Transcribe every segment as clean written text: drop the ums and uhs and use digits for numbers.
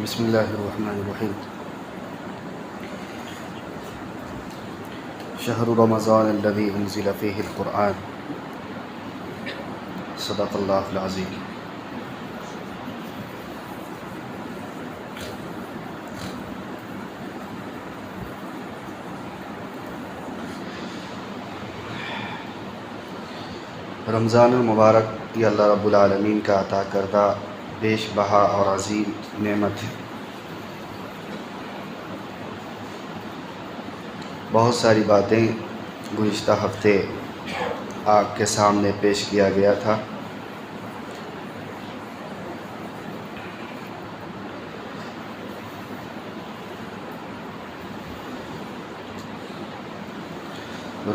بسم اللہ الرحمن الرحیم۔ شہر رمضان الذی انزل فیہ القرآن، صدق اللہ العظیم۔ رمضان المبارک یہ اللہ رب العالمین کا عطا کردہ بیش بہا اور عظیم نعمت ہے۔ بہت ساری باتیں گزشتہ ہفتے آپ کے سامنے پیش کیا گیا تھا۔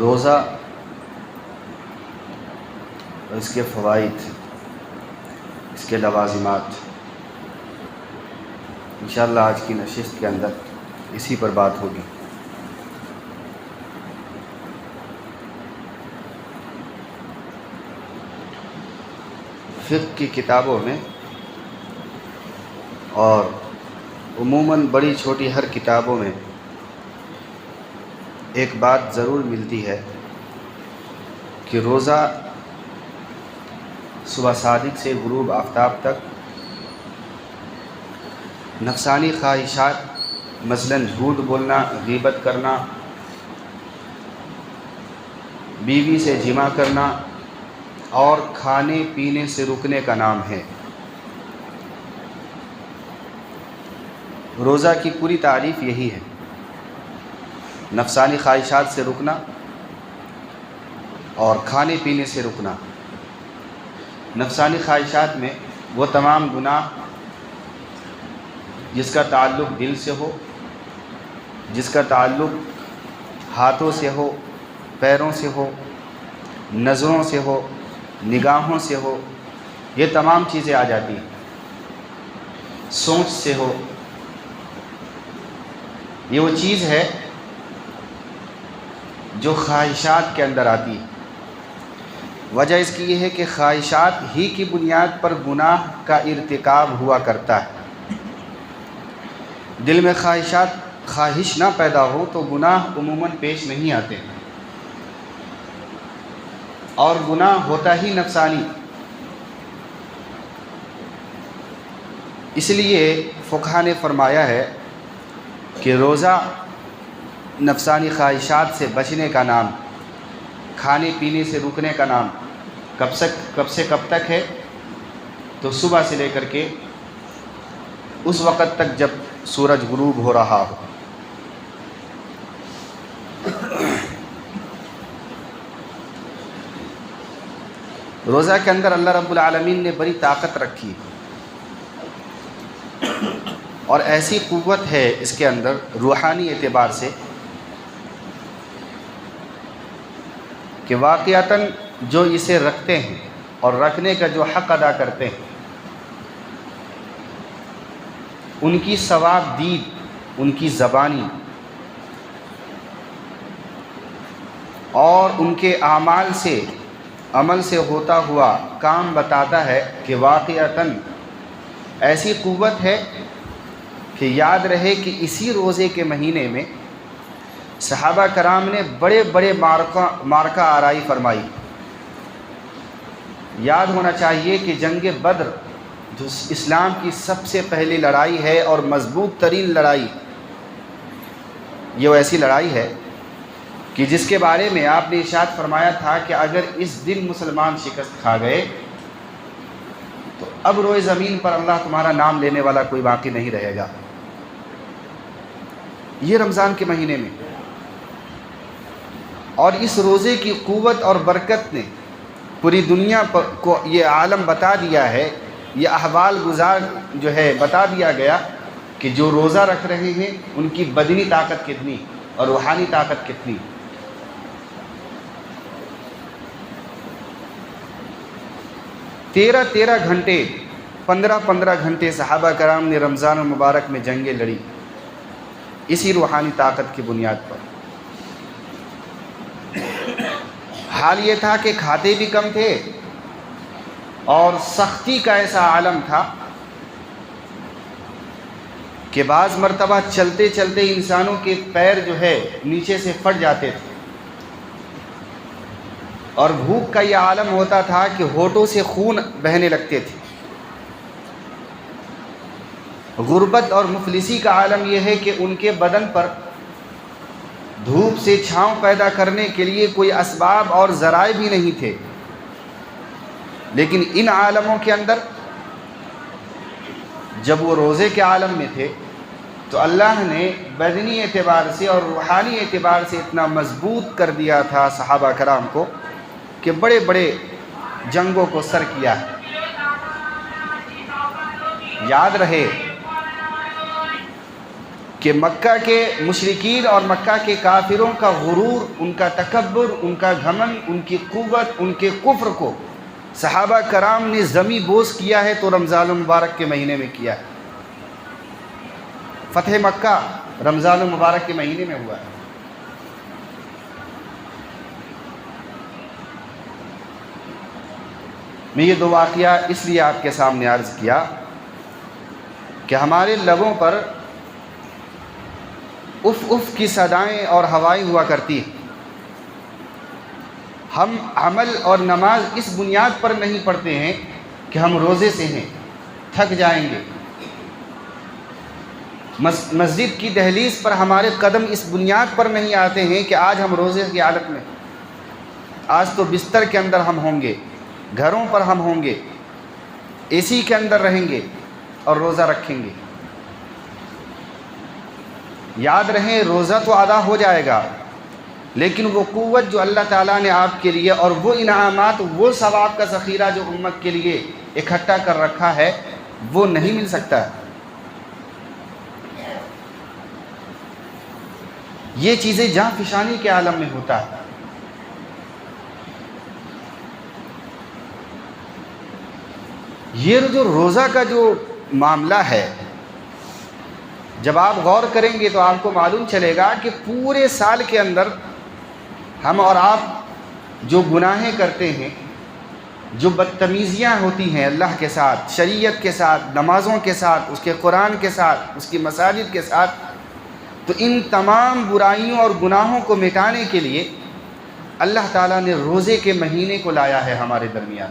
روزہ اور اس کے فوائد، اس کے لوازمات، انشاءاللہ آج کی نشست کے اندر اسی پر بات ہوگی۔ فقہ کی کتابوں میں اور عموماً بڑی چھوٹی ہر کتابوں میں ایک بات ضرور ملتی ہے کہ روزہ صبح صادق سے غروب آفتاب تک نفسانی خواہشات مثلاً جھوٹ بولنا، غیبت کرنا، بیوی سے جمع کرنا اور کھانے پینے سے رکنے کا نام ہے۔ روزہ کی پوری تعریف یہی ہے، نفسانی خواہشات سے رکنا اور کھانے پینے سے رکنا۔ نفسانی خواہشات میں وہ تمام گناہ جس کا تعلق دل سے ہو، جس کا تعلق ہاتھوں سے ہو، پیروں سے ہو، نظروں سے ہو، نگاہوں سے ہو، یہ تمام چیزیں آ جاتی ہیں۔ سوچ سے ہو، یہ وہ چیز ہے جو خواہشات کے اندر آتی ہے۔ وجہ اس کی یہ ہے کہ خواہشات ہی کی بنیاد پر گناہ کا ارتکاب ہوا کرتا ہے۔ دل میں خواہش نہ پیدا ہو تو گناہ عموماً پیش نہیں آتے، اور گناہ ہوتا ہی نفسانی۔ اس لیے فقہا نے فرمایا ہے کہ روزہ نفسانی خواہشات سے بچنے کا نام، کھانے پینے سے رکنے کا نام کب سے کب تک ہے؟ تو صبح سے لے کر کے اس وقت تک جب سورج غروب ہو رہا ہو۔ روزہ کے اندر اللہ رب العالمین نے بڑی طاقت رکھی اور ایسی قوت ہے اس کے اندر روحانی اعتبار سے کہ واقعتاً جو اسے رکھتے ہیں اور رکھنے کا جو حق ادا کرتے ہیں، ان کی ثواب دید، ان کی زبانی اور ان کے اعمال سے، عمل سے ہوتا ہوا کام بتاتا ہے کہ واقعتاً ایسی قوت ہے کہ یاد رہے کہ اسی روزے کے مہینے میں صحابہ کرام نے بڑے بڑے معرکہ آرائی فرمائی۔ یاد ہونا چاہیے کہ جنگ بدر جو اسلام کی سب سے پہلی لڑائی ہے اور مضبوط ترین لڑائی، یہ وہ ایسی لڑائی ہے کہ جس کے بارے میں آپ نے ارشاد فرمایا تھا کہ اگر اس دن مسلمان شکست کھا گئے تو اب روئے زمین پر اللہ تمہارا نام لینے والا کوئی باقی نہیں رہے گا۔ یہ رمضان کے مہینے میں، اور اس روزے کی قوت اور برکت نے پوری دنیا کو یہ عالم بتا دیا ہے، یہ احوال گزار جو ہے بتا دیا گیا کہ جو روزہ رکھ رہے ہیں ان کی بدنی طاقت کتنی اور روحانی طاقت کتنی۔ تیرہ گھنٹے، 15 گھنٹے صحابہ کرام نے رمضان المبارک میں جنگیں لڑی اسی روحانی طاقت کی بنیاد پر۔ حال یہ تھا کہ کھاتے بھی کم تھے اور سختی کا ایسا عالم تھا کہ بعض مرتبہ چلتے چلتے انسانوں کے پیر جو ہے نیچے سے پھٹ جاتے تھے، اور بھوک کا یہ عالم ہوتا تھا کہ ہونٹوں سے خون بہنے لگتے تھے۔ غربت اور مفلسی کا عالم یہ ہے کہ ان کے بدن پر دھوپ سے چھاؤں پیدا کرنے کے لیے کوئی اسباب اور ذرائع بھی نہیں تھے، لیکن ان عالموں کے اندر جب وہ روزے کے عالم میں تھے تو اللہ نے بدنی اعتبار سے اور روحانی اعتبار سے اتنا مضبوط کر دیا تھا صحابہ کرام کو کہ بڑے بڑے جنگوں کو سر کیا ہے۔ یاد رہے کہ مکہ کے مشرکین اور مکہ کے کافروں کا غرور، ان کا تکبر، ان کا گھمنڈ، ان کی قوت، ان کے کفر کو صحابہ کرام نے زمیں بوس کیا ہے تو رمضان المبارک کے مہینے میں کیا ہے۔ فتح مکہ رمضان المبارک کے مہینے میں ہوا ہے۔ میں یہ دو واقعہ اس لیے آپ کے سامنے عرض کیا کہ ہمارے لبوں پر اف اف کی صدائیں اور ہوائیں ہوا کرتی ہیں۔ ہم عمل اور نماز اس بنیاد پر نہیں پڑھتے ہیں کہ ہم روزے سے ہیں، تھک جائیں گے۔ مسجد کی دہلیز پر ہمارے قدم اس بنیاد پر نہیں آتے ہیں کہ آج ہم روزے کی حالت میں، آج تو بستر کے اندر ہم ہوں گے، گھروں پر ہم ہوں گے، اے سی کے اندر رہیں گے اور روزہ رکھیں گے۔ یاد رہیں روزہ تو ادا ہو جائے گا، لیکن وہ قوت جو اللہ تعالیٰ نے آپ کے لیے اور وہ انعامات، وہ ثواب کا ذخیرہ جو امت کے لیے اکٹھا کر رکھا ہے، وہ نہیں مل سکتا۔ یہ چیزیں جہاں فشانی کے عالم میں ہوتا ہے۔ یہ جو روزہ کا جو معاملہ ہے، جب آپ غور کریں گے تو آپ کو معلوم چلے گا کہ پورے سال کے اندر ہم اور آپ جو گناہیں کرتے ہیں، جو بدتمیزیاں ہوتی ہیں اللہ کے ساتھ، شریعت کے ساتھ، نمازوں کے ساتھ، اس کے قرآن کے ساتھ، اس کی مساجد کے ساتھ، تو ان تمام برائیوں اور گناہوں کو مٹانے کے لیے اللہ تعالیٰ نے روزے کے مہینے کو لایا ہے ہمارے درمیان۔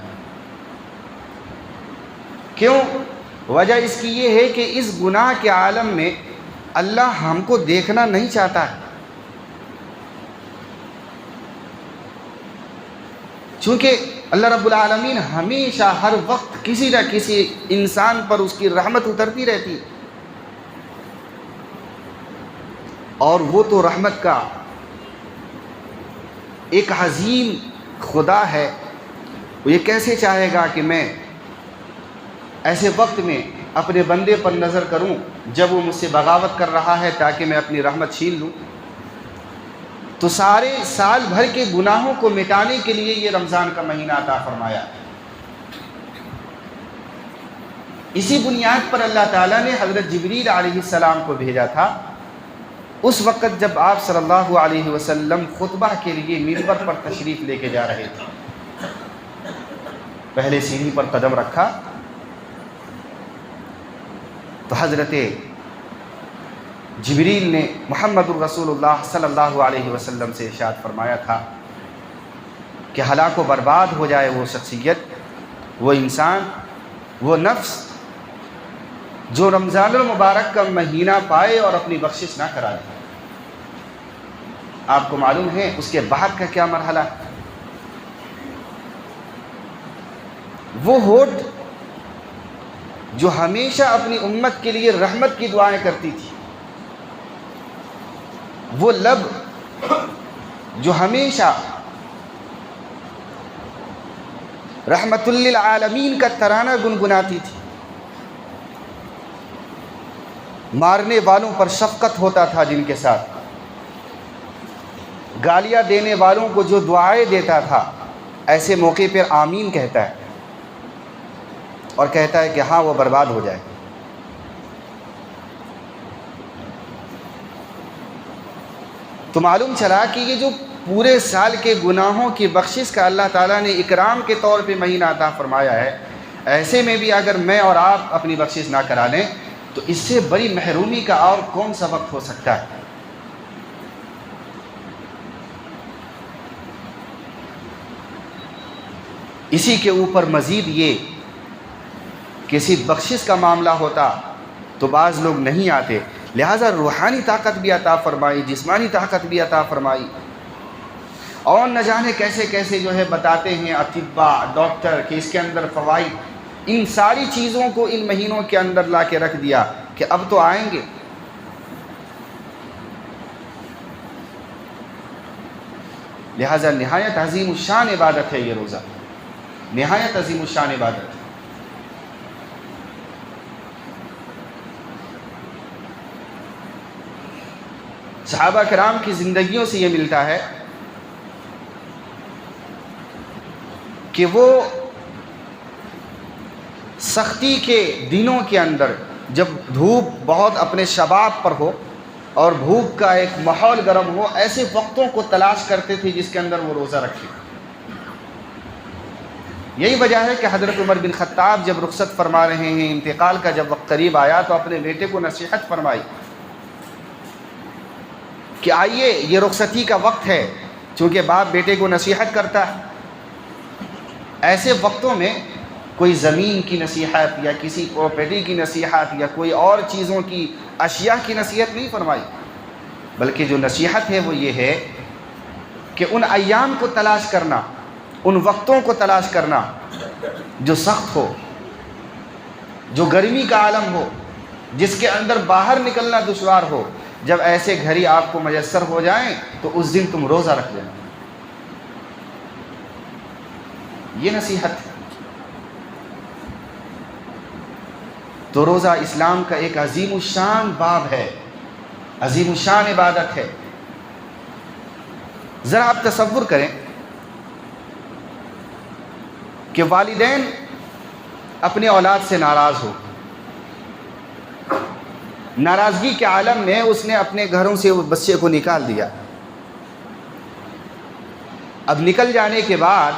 کیوں؟ وجہ اس کی یہ ہے کہ اس گناہ کے عالم میں اللہ ہم کو دیکھنا نہیں چاہتا ہے، چونکہ اللہ رب العالمین ہمیشہ ہر وقت کسی نہ کسی انسان پر اس کی رحمت اترتی رہتی ہے، اور وہ تو رحمت کا ایک عظیم خدا ہے۔ وہ یہ کیسے چاہے گا کہ میں ایسے وقت میں اپنے بندے پر نظر کروں جب وہ مجھ سے بغاوت کر رہا ہے تاکہ میں اپنی رحمت چھین لوں؟ تو سارے سال بھر کے گناہوں کو مٹانے کے لیے یہ رمضان کا مہینہ عطا فرمایا۔ اسی بنیاد پر اللہ تعالیٰ نے حضرت جبریل علیہ السلام کو بھیجا تھا اس وقت جب آپ صلی اللہ علیہ وسلم خطبہ کے لیے منبر پر تشریف لے کے جا رہے تھے۔ پہلے سیڑھی پر قدم رکھا تو حضرت جبریل نے محمد الرسول اللہ صلی اللہ علیہ وسلم سے ارشاد فرمایا تھا کہ ہلاک و برباد ہو جائے وہ شخصیت، وہ انسان، وہ نفس جو رمضان المبارک کا مہینہ پائے اور اپنی بخشش نہ کرا دے۔ آپ کو معلوم ہے اس کے بعد کا کیا مرحلہ ہے؟ وہ ہونٹ جو ہمیشہ اپنی امت کے لیے رحمت کی دعائیں کرتی تھی، وہ لب جو ہمیشہ رحمت للعالمین کا ترانہ گنگناتی تھی، مارنے والوں پر شفقت ہوتا تھا جن کے ساتھ، گالیاں دینے والوں کو جو دعائیں دیتا تھا، ایسے موقع پر آمین کہتا ہے اور کہتا ہے کہ ہاں وہ برباد ہو جائے۔ تو معلوم چلا کہ یہ جو پورے سال کے گناہوں کی بخشش کا اللہ تعالیٰ نے اکرام کے طور پہ مہینہ عطا فرمایا ہے، ایسے میں بھی اگر میں اور آپ اپنی بخشش نہ کرا لیں تو اس سے بڑی محرومی کا اور کون سا وقت ہو سکتا ہے؟ اسی کے اوپر مزید یہ کسی بخشش کا معاملہ ہوتا تو بعض لوگ نہیں آتے، لہٰذا روحانی طاقت بھی عطا فرمائی، جسمانی طاقت بھی عطا فرمائی، اور نہ جانے کیسے کیسے جو ہے بتاتے ہیں اطباء ڈاکٹر کہ اس کے اندر فوائد، ان ساری چیزوں کو ان مہینوں کے اندر لا کے رکھ دیا کہ اب تو آئیں گے۔ لہٰذا نہایت عظیم الشان عبادت ہے یہ روزہ، نہایت عظیم الشان عبادت ہے۔ صحابہ کرام کی زندگیوں سے یہ ملتا ہے کہ وہ سختی کے دنوں کے اندر جب دھوپ بہت اپنے شباب پر ہو اور بھوک کا ایک ماحول گرم ہو، ایسے وقتوں کو تلاش کرتے تھے جس کے اندر وہ روزہ رکھے۔ یہی وجہ ہے کہ حضرت عمر بن خطاب جب رخصت فرما رہے ہیں، انتقال کا جب وقت قریب آیا تو اپنے بیٹے کو نصیحت فرمائی کہ آئیے یہ رخصتی کا وقت ہے، چونکہ باپ بیٹے کو نصیحت کرتا ہے۔ ایسے وقتوں میں کوئی زمین کی نصیحت یا کسی پراپرٹی کی نصیحت یا کوئی اور چیزوں کی اشیاء کی نصیحت نہیں فرمائی، بلکہ جو نصیحت ہے وہ یہ ہے کہ ان ایام کو تلاش کرنا، ان وقتوں کو تلاش کرنا جو سخت ہو، جو گرمی کا عالم ہو، جس کے اندر باہر نکلنا دشوار ہو۔ جب ایسے گھڑی آپ کو میسر ہو جائیں تو اس دن تم روزہ رکھ لینا، یہ نصیحت ہے۔ تو روزہ اسلام کا ایک عظیم الشان باب ہے، عظیم الشان عبادت ہے۔ ذرا آپ تصور کریں کہ والدین اپنے اولاد سے ناراض ہو، ناراضگی کے عالم میں اس نے اپنے گھروں سے اس بچے کو نکال دیا۔ اب نکل جانے کے بعد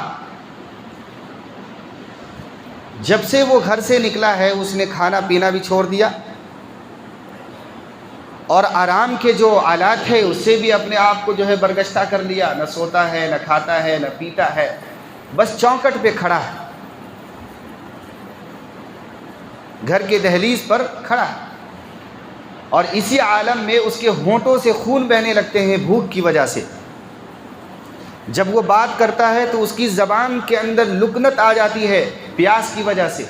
جب سے وہ گھر سے نکلا ہے اس نے کھانا پینا بھی چھوڑ دیا، اور آرام کے جو آلات ہے اس سے بھی اپنے آپ کو جو ہے برگشتہ کر لیا، نہ سوتا ہے، نہ کھاتا ہے، نہ پیتا ہے، بس چوکھٹ پہ کھڑا ہے، گھر کے دہلیز پر کھڑا ہے، اور اسی عالم میں اس کے ہونٹوں سے خون بہنے لگتے ہیں بھوک کی وجہ سے۔ جب وہ بات کرتا ہے تو اس کی زبان کے اندر لکنت آ جاتی ہے پیاس کی وجہ سے،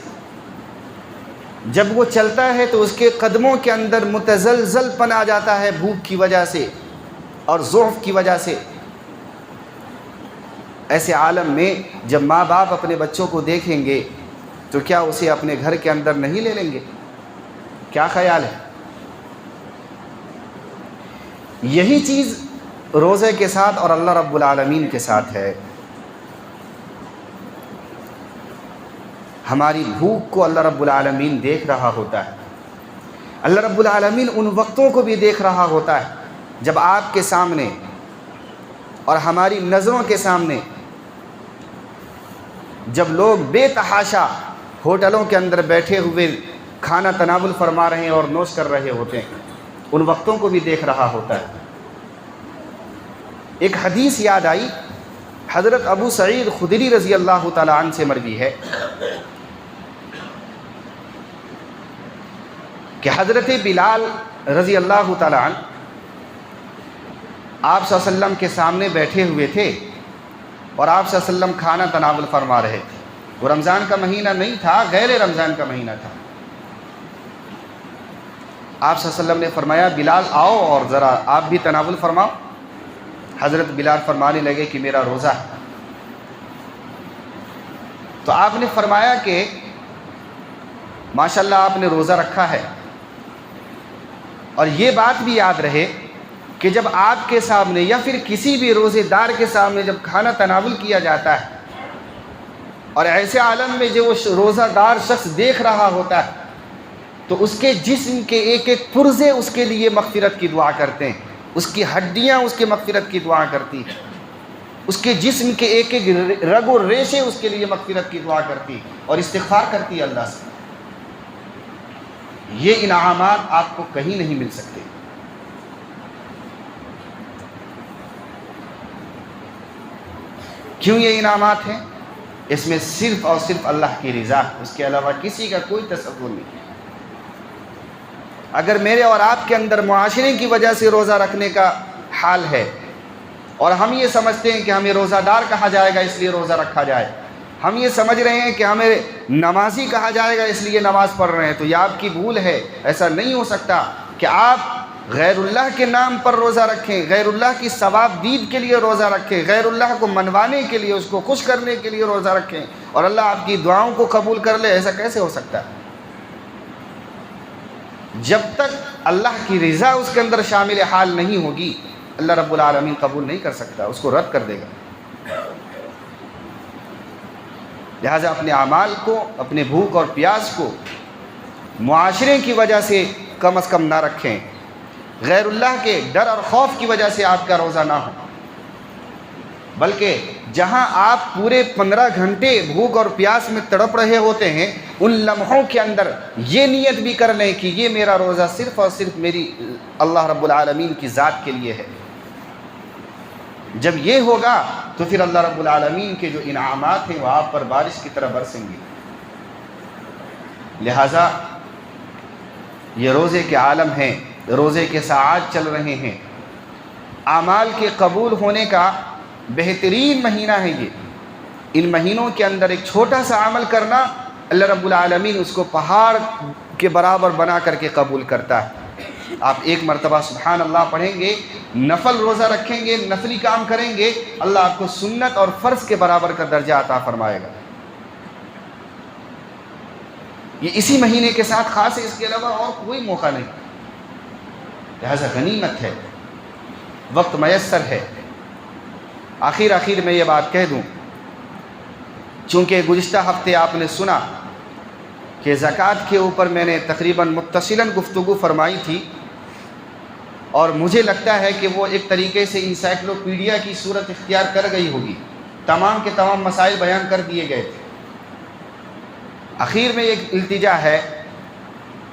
جب وہ چلتا ہے تو اس کے قدموں کے اندر متزلزل پن آ جاتا ہے بھوک کی وجہ سے اور ضعف کی وجہ سے۔ ایسے عالم میں جب ماں باپ اپنے بچوں کو دیکھیں گے تو کیا اسے اپنے گھر کے اندر نہیں لے لیں گے؟ کیا خیال ہے؟ یہی چیز روزے کے ساتھ اور اللہ رب العالمین کے ساتھ ہے۔ ہماری بھوک کو اللہ رب العالمین دیکھ رہا ہوتا ہے، اللہ رب العالمین ان وقتوں کو بھی دیکھ رہا ہوتا ہے جب آپ کے سامنے اور ہماری نظروں کے سامنے جب لوگ بے تحاشا ہوٹلوں کے اندر بیٹھے ہوئے کھانا تناول فرما رہے ہیں اور نوش کر رہے ہوتے ہیں، ان وقتوں کو بھی دیکھ رہا ہوتا ہے۔ ایک حدیث یاد آئی، حضرت ابو سعید خدری رضی اللہ تعالی عنہ سے مروی ہے کہ حضرت بلال رضی اللہ تعالی عنہ آپ صلی اللہ علیہ وسلم کے سامنے بیٹھے ہوئے تھے اور آپ صلی اللہ علیہ وسلم کھانا تناول فرما رہے تھے۔ وہ رمضان کا مہینہ نہیں تھا، غیر رمضان کا مہینہ تھا۔ آپ صلی اللہ علیہ وسلم نے فرمایا بلال آؤ اور ذرا آپ بھی تناول فرماؤ۔ حضرت بلال فرمانے لگے کہ میرا روزہ ہے۔ تو آپ نے فرمایا کہ ماشاءاللہ آپ نے روزہ رکھا ہے، اور یہ بات بھی یاد رہے کہ جب آپ کے سامنے یا پھر کسی بھی روزے دار کے سامنے جب کھانا تناول کیا جاتا ہے اور ایسے عالم میں جو وہ روزہ دار شخص دیکھ رہا ہوتا ہے تو اس کے جسم کے ایک ایک پرزے اس کے لیے مغفرت کی دعا کرتے ہیں، اس کی ہڈیاں اس کے مغفرت کی دعا کرتی ہیں، اس کے جسم کے ایک ایک رگ و ریشے اس کے لیے مغفرت کی دعا کرتی اور استغفار کرتی ہے اللہ سے۔ یہ انعامات آپ کو کہیں نہیں مل سکتے۔ کیوں یہ انعامات ہیں؟ اس میں صرف اور صرف اللہ کی رضا، اس کے علاوہ کسی کا کوئی تصور نہیں۔ اگر میرے اور آپ کے اندر معاشرے کی وجہ سے روزہ رکھنے کا حال ہے اور ہم یہ سمجھتے ہیں کہ ہمیں روزہ دار کہا جائے گا اس لیے روزہ رکھا جائے، ہم یہ سمجھ رہے ہیں کہ ہمیں نمازی کہا جائے گا اس لیے نماز پڑھ رہے ہیں، تو یہ آپ کی بھول ہے۔ ایسا نہیں ہو سکتا کہ آپ غیر اللہ کے نام پر روزہ رکھیں، غیر اللہ کی ثواب دید کے لیے روزہ رکھیں، غیر اللہ کو منوانے کے لیے، اس کو خوش کرنے کے لیے روزہ رکھیں اور اللہ آپ کی دعاؤں کو قبول کر لے۔ ایسا کیسے ہو سکتا ہے؟ جب تک اللہ کی رضا اس کے اندر شامل حال نہیں ہوگی، اللہ رب العالمین قبول نہیں کر سکتا، اس کو رد کر دے گا۔ لہٰذا اپنے اعمال کو، اپنے بھوک اور پیاس کو معاشرے کی وجہ سے کم از کم نہ رکھیں، غیر اللہ کے ڈر اور خوف کی وجہ سے آپ کا روزہ نہ ہو، بلکہ جہاں آپ پورے 15 گھنٹے بھوک اور پیاس میں تڑپ رہے ہوتے ہیں، ان لمحوں کے اندر یہ نیت بھی کر لیں کہ یہ میرا روزہ صرف اور صرف میری اللہ رب العالمین کی ذات کے لیے ہے۔ جب یہ ہوگا تو پھر اللہ رب العالمین کے جو انعامات ہیں وہ آپ پر بارش کی طرح برسیں گے۔ لہٰذا یہ روزے کے عالم ہیں، روزے کے ساعات چل رہے ہیں، اعمال کے قبول ہونے کا بہترین مہینہ ہے یہ۔ ان مہینوں کے اندر ایک چھوٹا سا عمل کرنا، اللہ رب العالمین اس کو پہاڑ کے برابر بنا کر کے قبول کرتا ہے۔ آپ ایک مرتبہ سبحان اللہ پڑھیں گے، نفل روزہ رکھیں گے، نفلی کام کریں گے، اللہ آپ کو سنت اور فرض کے برابر کا درجہ عطا فرمائے گا۔ یہ اسی مہینے کے ساتھ خاص ہے، اس کے علاوہ اور کوئی موقع نہیں۔ لہذا غنیمت ہے، وقت میسر ہے۔ آخر میں یہ بات کہہ دوں، چونکہ گزشتہ ہفتے آپ نے سنا کہ زکوٰۃ کے اوپر میں نے تقریباً متصلاً گفتگو فرمائی تھی، اور مجھے لگتا ہے کہ وہ ایک طریقے سے انسائکلوپیڈیا کی صورت اختیار کر گئی ہوگی، تمام کے تمام مسائل بیان کر دیے گئے تھے۔ آخر میں ایک التجا ہے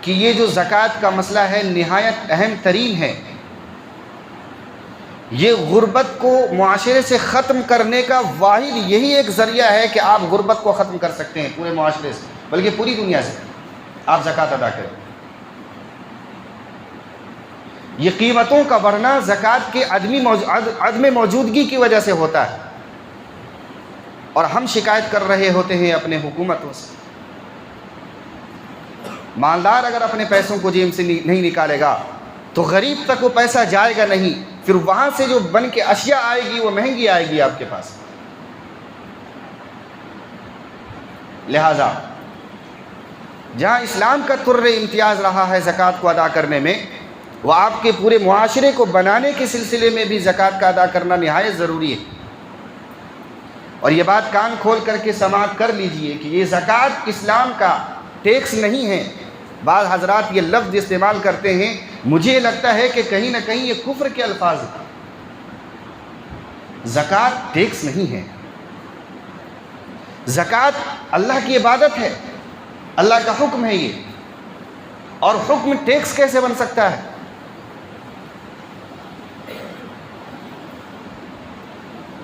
کہ یہ جو زکوٰۃ کا مسئلہ ہے نہایت اہم ترین ہے۔ یہ غربت کو معاشرے سے ختم کرنے کا واحد یہی ایک ذریعہ ہے کہ آپ غربت کو ختم کر سکتے ہیں پورے معاشرے سے، بلکہ پوری دنیا سے آپ زکوٰۃ ادا کریں۔ یہ قیمتوں کا بڑھنا زکوٰۃ کے عدم موجودگی کی وجہ سے ہوتا ہے، اور ہم شکایت کر رہے ہوتے ہیں اپنے حکومتوں سے۔ مالدار اگر اپنے پیسوں کو جیب سے نہیں نکالے گا تو غریب تک وہ پیسہ جائے گا نہیں، پھر وہاں سے جو بن کے اشیاء آئے گی وہ مہنگی آئے گی آپ کے پاس۔ لہذا جہاں اسلام کا طر امتیاز رہا ہے زکوٰۃ کو ادا کرنے میں، وہ آپ کے پورے معاشرے کو بنانے کے سلسلے میں بھی زکوٰۃ کا ادا کرنا نہایت ضروری ہے۔ اور یہ بات کان کھول کر کے سماعت کر لیجئے کہ یہ زکوٰۃ اسلام کا ٹیکس نہیں ہے۔ بعض حضرات یہ لفظ استعمال کرتے ہیں، مجھے لگتا ہے کہ کہیں نہ کہیں یہ کفر کے الفاظ ہیں۔ زکوٰۃ ٹیکس نہیں ہے، زکوٰۃ اللہ کی عبادت ہے، اللہ کا حکم ہے یہ، اور حکم ٹیکس کیسے بن سکتا ہے؟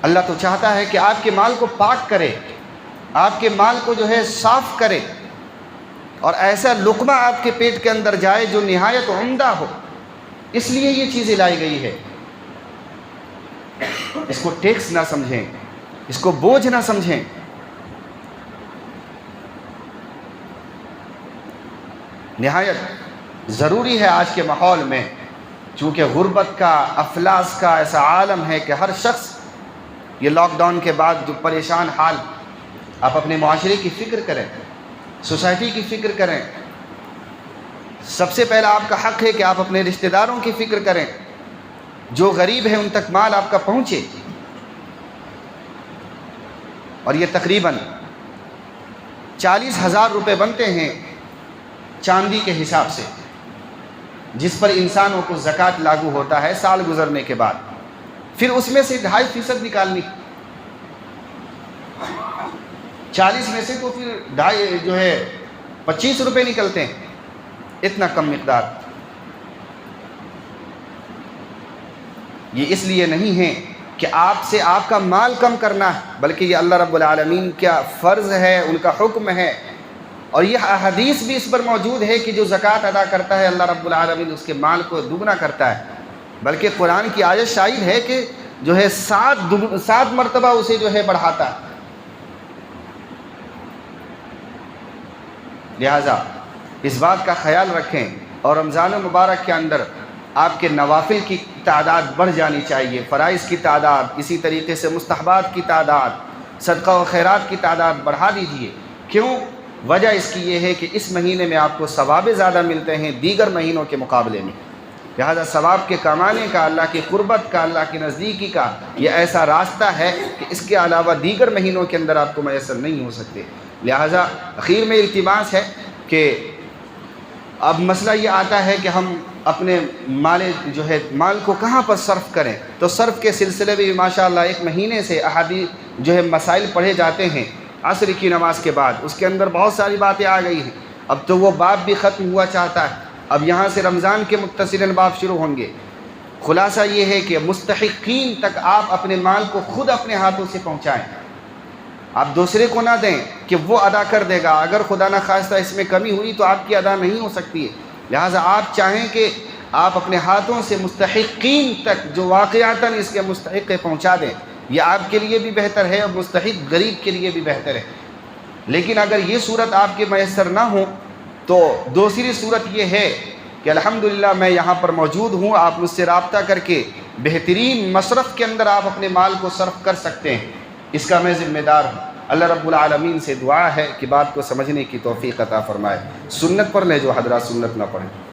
اللہ تو چاہتا ہے کہ آپ کے مال کو پاک کرے، آپ کے مال کو جو ہے صاف کرے، اور ایسا لقمہ آپ کے پیٹ کے اندر جائے جو نہایت عمدہ ہو۔ اس لیے یہ چیزیں لائی گئی ہے۔ اس کو ٹیکس نہ سمجھیں، اس کو بوجھ نہ سمجھیں۔ نہایت ضروری ہے آج کے ماحول میں، چونکہ غربت کا، افلاس کا ایسا عالم ہے کہ ہر شخص یہ لاک ڈاؤن کے بعد جو پریشان حال، آپ اپنے معاشرے کی فکر کریں، سوسائٹی کی فکر کریں۔ سب سے پہلا آپ کا حق ہے کہ آپ اپنے رشتہ داروں کی فکر کریں، جو غریب ہیں ان تک مال آپ کا پہنچے۔ اور یہ تقریباً 40,000 روپے بنتے ہیں چاندی کے حساب سے، جس پر انسانوں کو زکوٰۃ لاگو ہوتا ہے سال گزرنے کے بعد۔ پھر اس میں سے 2.5% نکالنی، 40 میں سے تو پھر 25 روپے نکلتے ہیں۔ اتنا کم مقدار. یہ اس لیے نہیں ہے کہ آپ سے آپ کا مال کم کرنا ہے، بلکہ یہ اللہ رب العالمین کا فرض ہے، ان کا حکم ہے. اور یہ احادیث بھی اس پر موجود ہے کہ جو زکوٰۃ ادا کرتا ہے اللہ رب العالمین اس کے مال کو دوگنا کرتا ہے. بلکہ قرآن کی آیت شاہد ہے کہ جو ہے 7 مرتبہ اسے جو ہے بڑھاتا ہے. لہٰذا اس بات کا خیال رکھیں، اور رمضان مبارک کے اندر آپ کے نوافل کی تعداد بڑھ جانی چاہیے، فرائض کی تعداد، اسی طریقے سے مستحبات کی تعداد، صدقہ و خیرات کی تعداد بڑھا دیجیے. کیوں؟ وجہ اس کی یہ ہے کہ اس مہینے میں آپ کو ثواب زیادہ ملتے ہیں دیگر مہینوں کے مقابلے میں. لہذا ثواب کے کمانے کا، اللہ کی قربت کا، اللہ کی نزدیکی کا یہ ایسا راستہ ہے کہ اس کے علاوہ دیگر مہینوں کے اندر آپ کو میسر نہیں ہو سکتے. لہذا اخیر میں التماس ہے کہ اب مسئلہ یہ آتا ہے کہ ہم اپنے مال کو کہاں پر صرف کریں. تو صرف کے سلسلے میں ماشاءاللہ ایک مہینے سے احادیث مسائل پڑھے جاتے ہیں عصر کی نماز کے بعد. اس کے اندر بہت ساری باتیں آ گئی ہیں. اب تو وہ باب بھی ختم ہوا چاہتا ہے، اب یہاں سے رمضان کے متصل باب شروع ہوں گے. خلاصہ یہ ہے کہ مستحقین تک آپ اپنے مال کو خود اپنے ہاتھوں سے پہنچائیں. آپ دوسرے کو نہ دیں کہ وہ ادا کر دے گا. اگر خدا نہ خواستہ اس میں کمی ہوئی تو آپ کی ادا نہیں ہو سکتی ہے. لہٰذا آپ چاہیں کہ آپ اپنے ہاتھوں سے مستحقین تک جو واقعتاً اس کے مستحق پہنچا دیں. یہ آپ کے لیے بھی بہتر ہے اور مستحق غریب کے لیے بھی بہتر ہے. لیکن اگر یہ صورت آپ کے میسر نہ ہو تو دوسری صورت یہ ہے کہ الحمدللہ میں یہاں پر موجود ہوں، آپ مجھ سے رابطہ کر کے بہترین مصرف کے اندر آپ اپنے مال کو صرف کر سکتے ہیں. اس کا میں ذمہ دار ہوں. اللہ رب العالمین سے دعا ہے کہ بات کو سمجھنے کی توفیق عطا فرمائے. سنت پڑھ لیں جو حضرات سنت نہ پڑھیں.